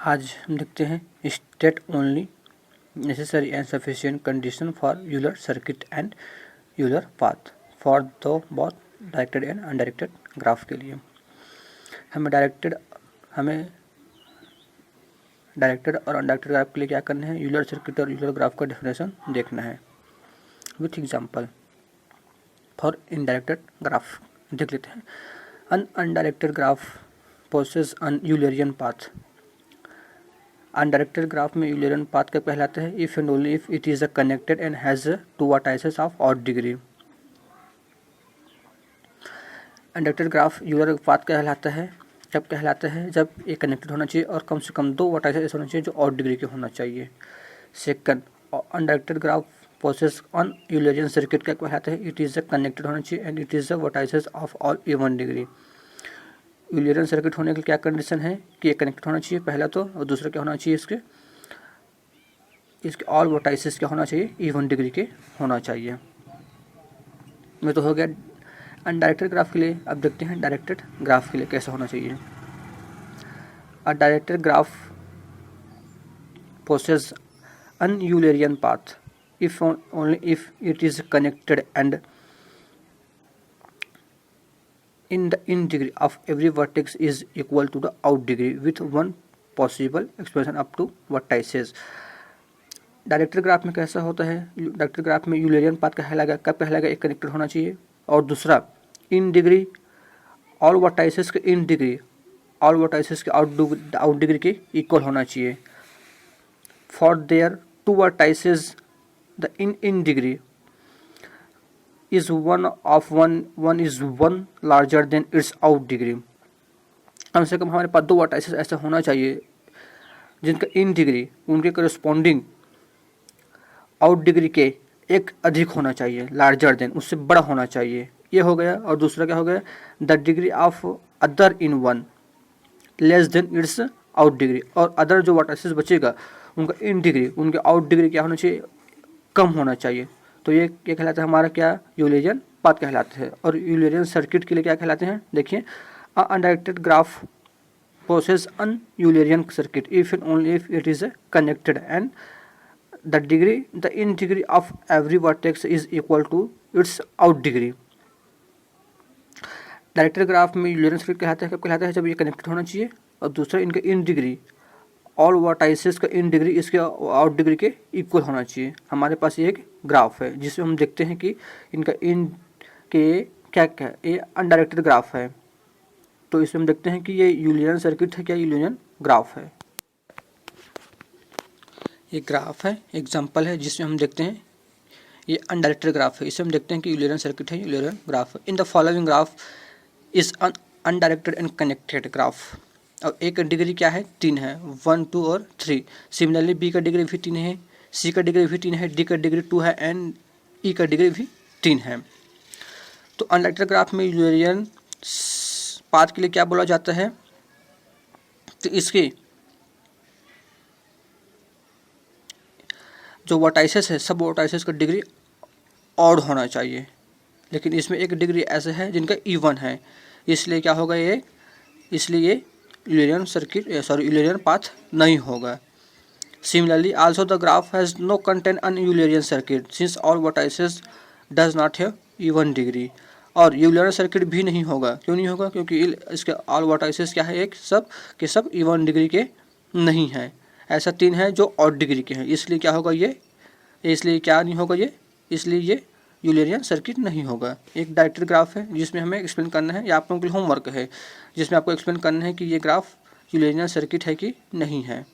आज हम देखते हैं state only necessary and sufficient condition for Euler circuit and Euler path for the both directed and undirected graph के लिए हमें डायरेक्टेड और अनडायरेक्टेड ग्राफ के लिए क्या करना है, यूलर सर्किट और यूलर ग्राफ का डेफिनेशन देखना है with example. For undirected graph देख लेते हैं। An undirected graph possess an Eulerian path. Undirected graph में यूलरियन पाथ क्या कहलाता है? If and only if it is a connected and has two vertices of odd degree. Undirected graph Euler path कहलाता है जब कहलाता है जब ये कनेक्टेड होना चाहिए और कम से कम दो वर्टाइसेस ऐसे होना चाहिए जो ऑड डिग्री के होना चाहिए। Second, undirected graph possess an Eulerian circuit क्या कहलाता है? इट इज अ कनेक्टेड होना चाहिए and it is a vertices of all even degree. Eulerian circuit होने के लिए क्या कंडीशन है कि ये कनेक्टेड होना चाहिए पहला तो, और दूसरा क्या होना चाहिए इसके ऑल वर्टाइसेस क्या होना चाहिए? इवन डिग्री के होना चाहिए। ये तो हो गया अनडायरेक्टेड ग्राफ के लिए। अब देखते हैं डायरेक्टेड ग्राफ के लिए कैसा होना चाहिए। A directed graph possess an Eulerian path if only if it is connected and in the in degree of every vertex is equal to the out degree with one possible expansion up to vertices। Directed graph में कैसा होता है? Directed graph में Eulerian path कहलाएगा, कब कहलाएगा? एक connected होना चाहिए और दूसरा इन डिग्री ऑल वर्टाइसेस के इन डिग्री ऑल वर्टाइसेस के आउट डिग्री के इक्वल होना चाहिए। For there two vertices the in degree is one is one larger than its out degree। कम से कम हमारे पास दो वर्टाइसेस ऐसा होना चाहिए जिनका इन डिग्री उनके करस्पॉन्डिंग आउट डिग्री के एक अधिक होना चाहिए, लार्जर देन उससे बड़ा होना चाहिए। ये हो गया। और दूसरा क्या हो गया? The degree of other in one less than it's out degree. और अदर जो वर्टाइसेस बचेगा उनका इन डिग्री उनके आउट डिग्री क्या होना चाहिए? कम होना चाहिए। तो ये कहलाता है हमारा क्या? यूलरियन पाथ कहलाते हैं। और यूलरियन सर्किट के लिए क्या कहलाते हैं? देखिए, undirected graph possess an Eulerian circuit if and only if it is connected and the in degree of every vertex is equal to its out degree. Directed graph में यूलरियन सर्किट कहलाता है कब कहलाता है? जब ये कनेक्टेड होना चाहिए और दूसरा इनका इन डिग्री ऑल वर्टाइसेस का इन डिग्री इसके आउट डिग्री के इक्वल होना चाहिए। हमारे पास ये एक ग्राफ है जिसमें हम देखते हैं कि इनका इन के क्या क्या ये अनडायरेक्टेड ग्राफ है। तो इसमें हम देखते हैं कि ये यूलरियन सर्किट है क्या यूलरियन ग्राफ है। ये ग्राफ है, एग्जांपल है जिसमें हम देखते हैं ये अनडायरेक्टेड ग्राफ है। इसमें हम देखते हैं कि यूलरियन सर्किट है, यूलरियन ग्राफ है। In the following graph is undirected and connected graph. और ए का डिग्री क्या है? 3 है, 1 2 और 3। सिमिलरली बी का डिग्री भी 3 है, सी का डिग्री भी 3 है, डी का डिग्री 2 है एंड ई का डिग्री भी 3 है। तो अनडायरेक्टेड ग्राफ में यूलरियन पाथ के लिए क्या बोला जाता है? तो इसके जो वर्टाइसेस है सब वर्टाइसेस का डिग्री ऑड होना चाहिए, लेकिन इसमें एक डिग्री ऐसे है जिनका इवन है, इसलिए क्या होगा ये? इसलिए ये यूलरियन पाथ नहीं होगा। Similarly also the graph has no content an Eulerian circuit since all vertices does not have even degree. और यूलरियन सर्किट भी नहीं होगा। क्यों नहीं होगा? क्योंकि इसके ऑल वर्टाइसेस क्या है? एक सब के सब इवन डिग्री के नहीं है। ऐसा 3 है जो ऑड डिग्री के हैं, इसलिए क्या होगा ये? इसलिए क्या नहीं होगा ये? इसलिए ये यूलरियन सर्किट नहीं होगा। एक डायरेक्टेड ग्राफ है जिसमें हमें एक्सप्लेन करना है, या आप लोगों के लिए होमवर्क है जिसमें आपको एक्सप्लेन करना है कि ये ग्राफ यूलरियन सर्किट है कि नहीं है।